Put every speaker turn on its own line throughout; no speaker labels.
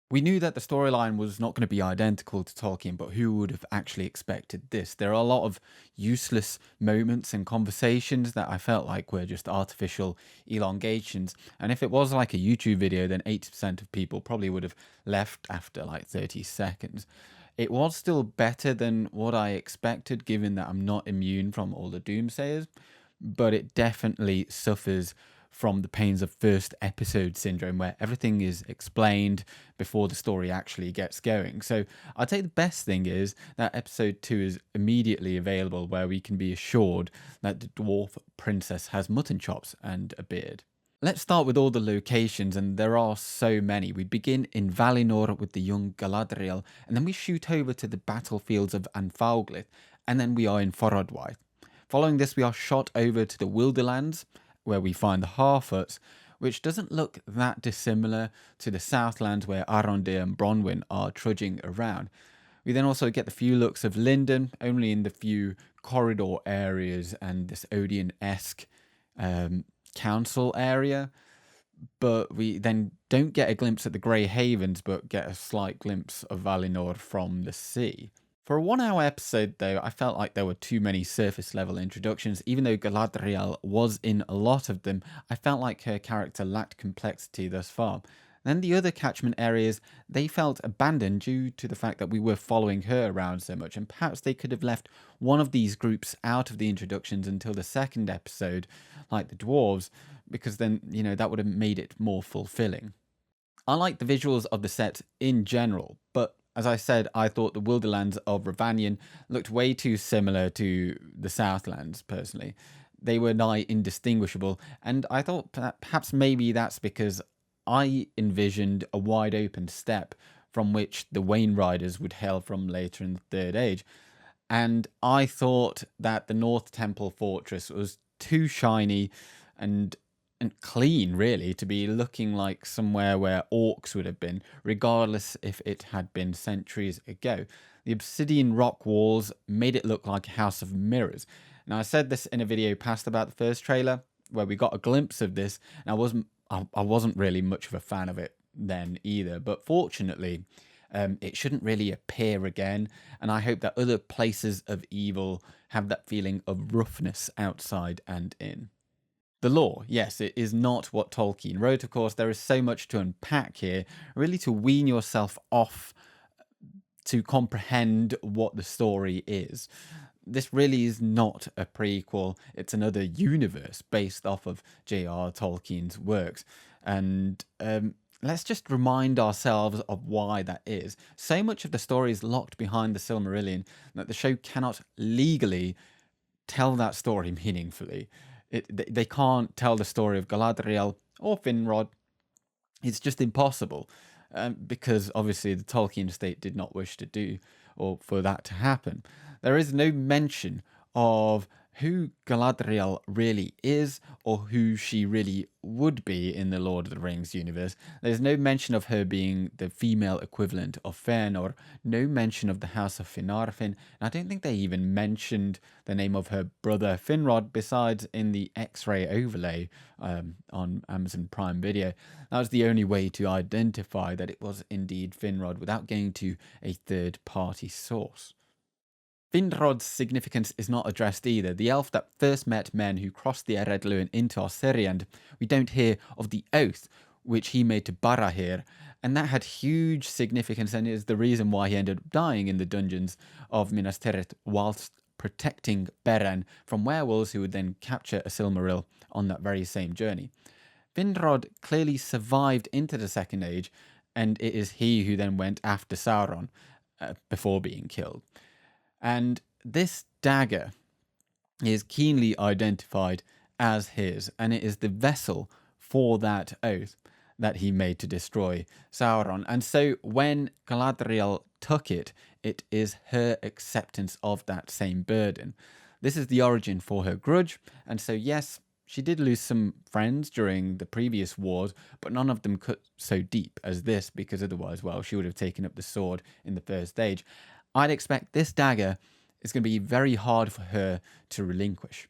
We knew that the storyline was not going to be identical to Tolkien, but who would have actually expected this? There are a lot of useless moments and conversations that I felt like were just artificial elongations. And if it was like a YouTube video, then 80% of people probably would have left after like 30 seconds. It was still better than what I expected, given that I'm not immune from all the doomsayers, but it definitely suffers from the pains of first episode syndrome, where everything is explained before the story actually gets going. So I'd say the best thing is that episode 2 is immediately available, where we can be assured that the dwarf princess has mutton chops and a beard. Let's start with all the locations, and there are so many. We begin in Valinor with the young Galadriel, and then we shoot over to the battlefields of Anfauglith, and then we are in Forodwaith. Following this, we are shot over to the Wilderlands, where we find the Harfoots, which doesn't look that dissimilar to the Southlands where Arondir and Bronwyn are trudging around. We then also get the few looks of Lindon, only in the few corridor areas and this Odeon-esque council area. But we then don't get a glimpse at the Grey Havens, but get a slight glimpse of Valinor from the sea. For a 1 hour episode, though, I felt like there were too many surface level introductions. Even though Galadriel was in a lot of them, I felt like her character lacked complexity thus far. Then the other catchment areas, they felt abandoned due to the fact that we were following her around so much, and perhaps they could have left one of these groups out of the introductions until the second episode, like the dwarves, because then, that would have made it more fulfilling. I like the visuals of the set in general, but as I said, I thought the Wilderlands of Ravanion looked way too similar to the Southlands, personally. They were nigh indistinguishable, and I thought that perhaps maybe that's because I envisioned a wide open steppe from which the Wain Riders would hail from later in the Third Age. And I thought that the North Temple Fortress was too shiny and clean, really, to be looking like somewhere where orcs would have been, regardless if it had been centuries ago. The obsidian rock walls made it look like a house of mirrors. Now, I said this in a video past about the first trailer, where we got a glimpse of this, and I wasn't really much of a fan of it then either. But fortunately, it shouldn't really appear again, and I hope that other places of evil have that feeling of roughness outside and in. The lore, yes, it is not what Tolkien wrote, of course. There is so much to unpack here, really to wean yourself off to comprehend what the story is. This really is not a prequel, it's another universe based off of J.R.R. Tolkien's works. And let's just remind ourselves of why that is. So much of the story is locked behind the Silmarillion that the show cannot legally tell that story meaningfully. They can't tell the story of Galadriel or Finrod. It's just impossible, because obviously the Tolkien estate did not wish to do or for that to happen. There is no mention of who Galadriel really is or who she really would be in the Lord of the Rings universe. There's no mention of her being the female equivalent of Fëanor, no mention of the House of Finarfin, and I don't think they even mentioned the name of her brother Finrod, besides in the X-ray overlay on Amazon Prime Video. That was the only way to identify that it was indeed Finrod without going to a third-party source. Finrod's significance is not addressed either. The elf that first met men who crossed the Ered Luin into Osiriand, we don't hear of the oath which he made to Barahir, and that had huge significance and is the reason why he ended up dying in the dungeons of Minas Tirith whilst protecting Beren from werewolves who would then capture a Silmaril on that very same journey. Finrod clearly survived into the Second Age, and it is he who then went after Sauron before being killed. And this dagger is keenly identified as his, and it is the vessel for that oath that he made to destroy Sauron. And so when Galadriel took it, it is her acceptance of that same burden. This is the origin for her grudge, and so yes, she did lose some friends during the previous wars, but none of them cut so deep as this, because otherwise, well, she would have taken up the sword in the First Age. I'd expect this dagger is going to be very hard for her to relinquish.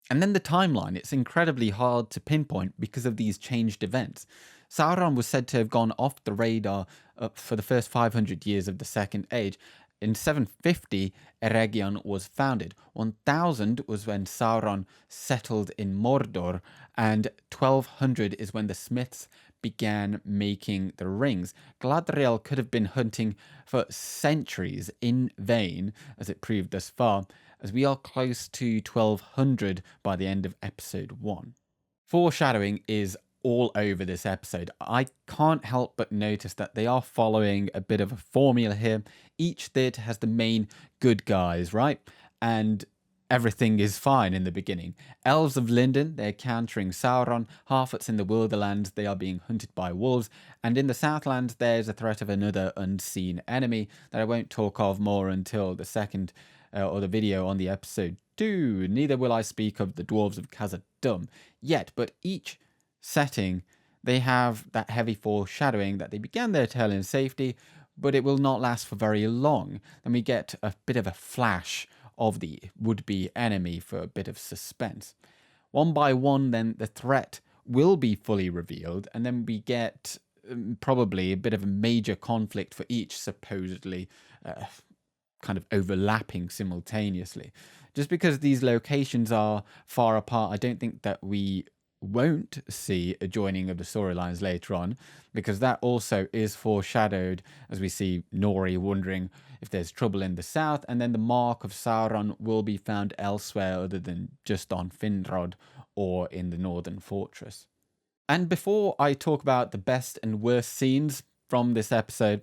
And then the timeline, it's incredibly hard to pinpoint because of these changed events. Sauron was said to have gone off the radar for the first 500 years of the Second Age. In 750, Eregion was founded. 1000 was when Sauron settled in Mordor, and 1200 is when the Smiths began making the rings. Galadriel could have been hunting for centuries in vain, as it proved thus far, as we are close to 1200 by the end of episode 1. Foreshadowing is all over this episode. I can't help but notice that they are following a bit of a formula here. Each theatre has the main good guys, right? And everything is fine in the beginning. Elves of Lindon, they're countering Sauron. Harfoots in the Wilderlands, they are being hunted by wolves. And in the Southlands, there's a threat of another unseen enemy that I won't talk of more until the second or the video on the episode 2. Neither will I speak of the Dwarves of Khazad-dûm yet, but each setting, they have that heavy foreshadowing that they began their tale in safety, but it will not last for very long. Then we get a bit of a flash of the would-be enemy for a bit of suspense. One by one, then the threat will be fully revealed, and then we get probably a bit of a major conflict for each, supposedly kind of overlapping simultaneously. Just because these locations are far apart, I don't think that we won't see a joining of the storylines later on, because that also is foreshadowed as we see Nori wondering if there's trouble in the south, and then the mark of Sauron will be found elsewhere other than just on Finrad or in the northern fortress. And before I talk about the best and worst scenes from this episode,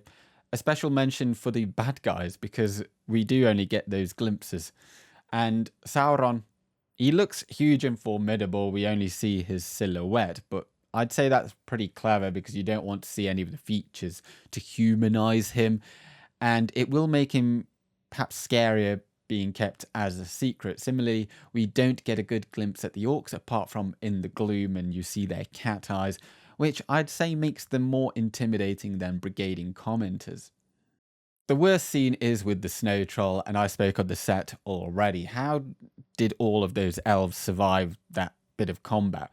a special mention for the bad guys, because we do only get those glimpses. And Sauron, he looks huge and formidable. We only see his silhouette, but I'd say that's pretty clever because you don't want to see any of the features to humanize him. And it will make him perhaps scarier being kept as a secret. Similarly, we don't get a good glimpse at the orcs apart from in the gloom and you see their cat eyes, which I'd say makes them more intimidating than brigading commenters. The worst scene is with the snow troll, and I spoke of the set already. How did all of those elves survive that bit of combat?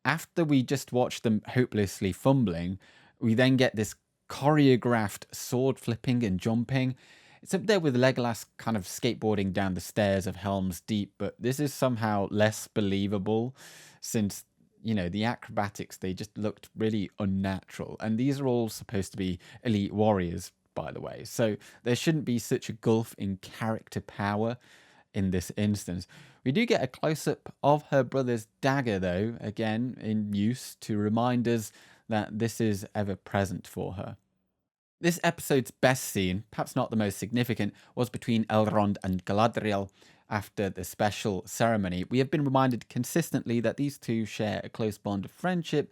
After we just watched them hopelessly fumbling, we then get this choreographed sword flipping and jumping. It's up there with Legolas kind of skateboarding down the stairs of Helm's Deep, but this is somehow less believable since, you know, the acrobatics, they just looked really unnatural. And these are all supposed to be elite warriors, by the way. So there shouldn't be such a gulf in character power in this instance. We do get a close-up of her brother's dagger, though, again in use to remind us that this is ever present for her. This episode's best scene, perhaps not the most significant, was between Elrond and Galadriel after the special ceremony. We have been reminded consistently that these two share a close bond of friendship,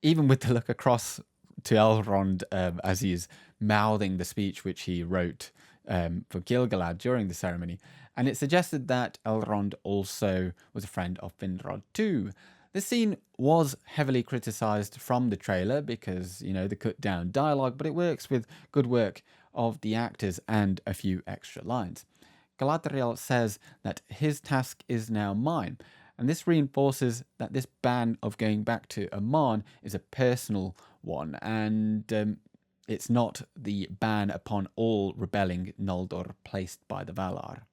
even with the look across to Elrond as he is mouthing the speech which he wrote for Gil-galad during the ceremony. And it suggested that Elrond also was a friend of Finrad too. This scene was heavily criticised from the trailer because, you know, the cut down dialogue, but it works with good work of the actors and a few extra lines. Galadriel says that his task is now mine, and this reinforces that this ban of going back to Aman is a personal one, and it's not the ban upon all rebelling Noldor placed by the Valar.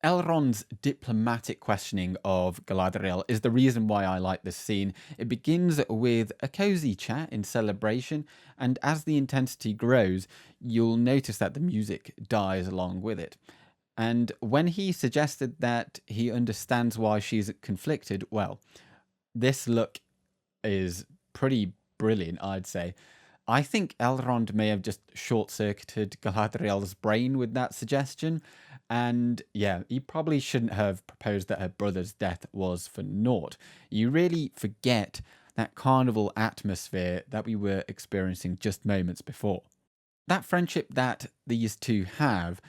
Elrond's diplomatic questioning of Galadriel is the reason why I like this scene. It begins with a cozy chat in celebration, and as the intensity grows, you'll notice that the music dies along with it. And when he suggested that he understands why she's conflicted, well, this look is pretty brilliant, I'd say. I think Elrond may have just short-circuited Galadriel's brain with that suggestion. And yeah, he probably shouldn't have proposed that her brother's death was for naught. You really forget that carnival atmosphere that we were experiencing just moments before. That friendship that these two have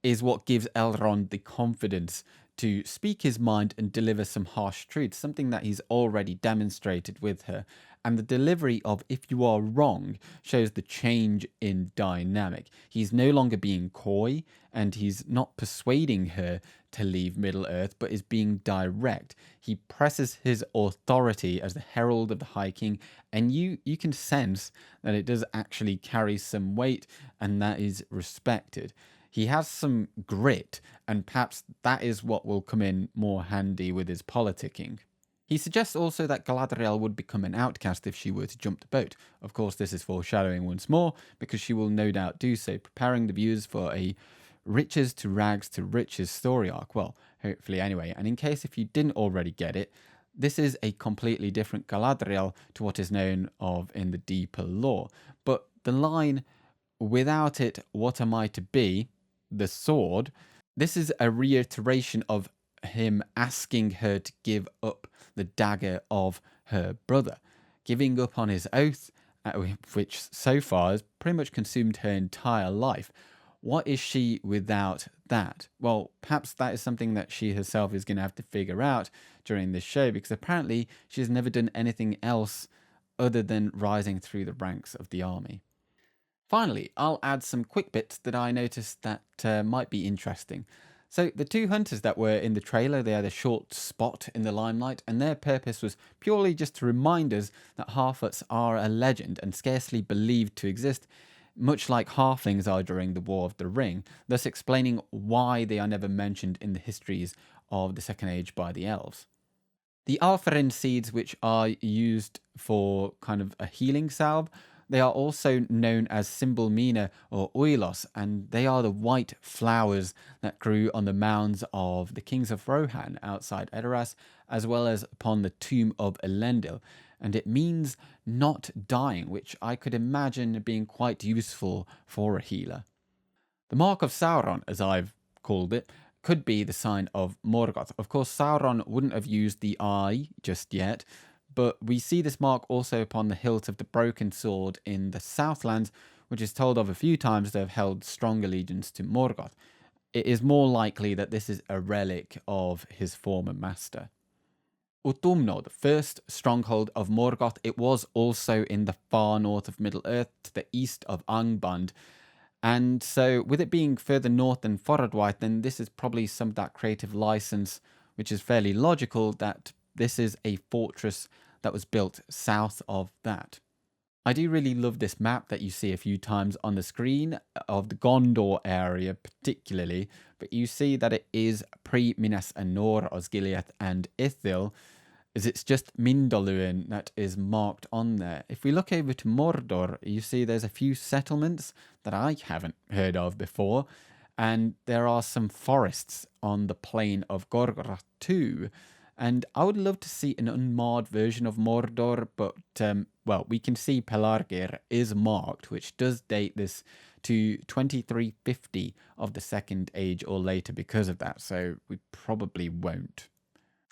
is what gives Elrond the confidence to speak his mind and deliver some harsh truths, something that he's already demonstrated with her. And the delivery of "if you are wrong" shows the change in dynamic. He's no longer being coy, and he's not persuading her to leave Middle-earth, but is being direct. He presses his authority as the herald of the High King, and you can sense that it does actually carry some weight, and that is respected. He has some grit, and perhaps that is what will come in more handy with his politicking. He suggests also that Galadriel would become an outcast if she were to jump the boat. Of course, this is foreshadowing once more, because she will no doubt do so, preparing the viewers for a riches to rags to riches story arc. Well, hopefully anyway. And in case if you didn't already get it, this is a completely different Galadriel to what is known of in the deeper lore. But the line, "without it, what am I to be?" the sword, this is a reiteration of him asking her to give up the dagger of her brother, giving up on his oath, which so far has pretty much consumed her entire life. What is she without that? Well, perhaps that is something that she herself is going to have to figure out during this show, because apparently she has never done anything else other than rising through the ranks of the army. Finally, I'll add some quick bits that I noticed that might be interesting. So the two hunters that were in the trailer, they had a short spot in the limelight, and their purpose was purely just to remind us that Harfoots are a legend and scarcely believed to exist, much like halflings are during the War of the Ring, thus explaining why they are never mentioned in the histories of the Second Age by the elves. The Alfarin Seeds, which are used for kind of a healing salve, they are also known as Cymbalmina or Oilos, and they are the white flowers that grew on the mounds of the kings of Rohan outside Edoras, as well as upon the tomb of Elendil. And it means not dying, which I could imagine being quite useful for a healer. The Mark of Sauron, as I've called it, could be the sign of Morgoth. Of course, Sauron wouldn't have used the eye just yet, but we see this mark also upon the hilt of the broken sword in the Southlands, which is told of a few times to have held strong allegiance to Morgoth. It is more likely that this is a relic of his former master. Utumno, the first stronghold of Morgoth, it was also in the far north of Middle-earth, to the east of Angband. And so, with it being further north than Foreshadowing, then this is probably some of that creative license, which is fairly logical that this is a fortress that was built south of that. I do really love this map that you see a few times on the screen of the Gondor area particularly, but you see that it is pre-Minas Anor, Osgiliath and Ithil, as it's just Mindoluin that is marked on there. If we look over to Mordor, you see there's a few settlements that I haven't heard of before, and there are some forests on the plain of Gorgoroth too. And I would love to see an unmarred version of Mordor, but, well, we can see Pelargir is marked, which does date this to 2350 of the Second Age or later because of that, so we probably won't.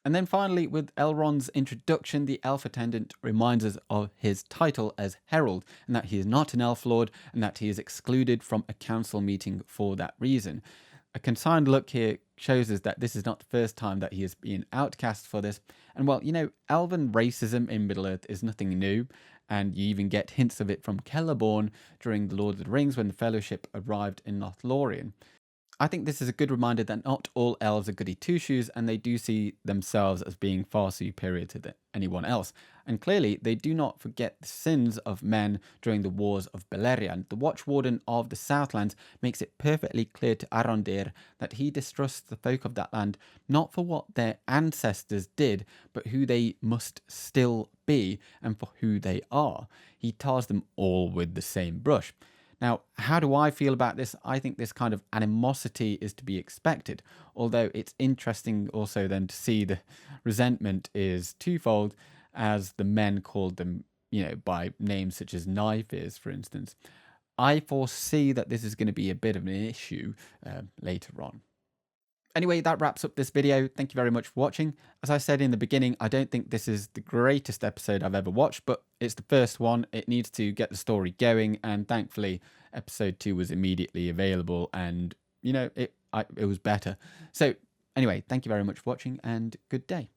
And then finally, with Elrond's introduction, the elf attendant reminds us of his title as Herald, and that he is not an elf lord, and that he is excluded from a council meeting for that reason. A consigned look here shows us that this is not the first time that he has been outcast for this. And well, you know, elven racism in Middle-earth is nothing new, and you even get hints of it from Celeborn during the Lord of the Rings when the Fellowship arrived in Lothlorien. I think this is a good reminder that not all elves are goody two-shoes, and they do see themselves as being far superior to anyone else. And clearly, they do not forget the sins of men during the wars of Beleriand. The Watchwarden of the Southlands makes it perfectly clear to Arondir that he distrusts the folk of that land, not for what their ancestors did, but who they must still be, and for who they are. He tars them all with the same brush. Now, how do I feel about this? I think this kind of animosity is to be expected, although it's interesting also then to see the resentment is twofold, as the men called them, you know, by names such as Knife is, for instance. I foresee that this is going to be a bit of an issue later on. Anyway, that wraps up this video. Thank you very much for watching. As I said in the beginning, I don't think this is the greatest episode I've ever watched, but it's the first one. It needs to get the story going, and thankfully, episode 2 was immediately available, and, you know, it was better. So, Anyway, thank you very much for watching and good day.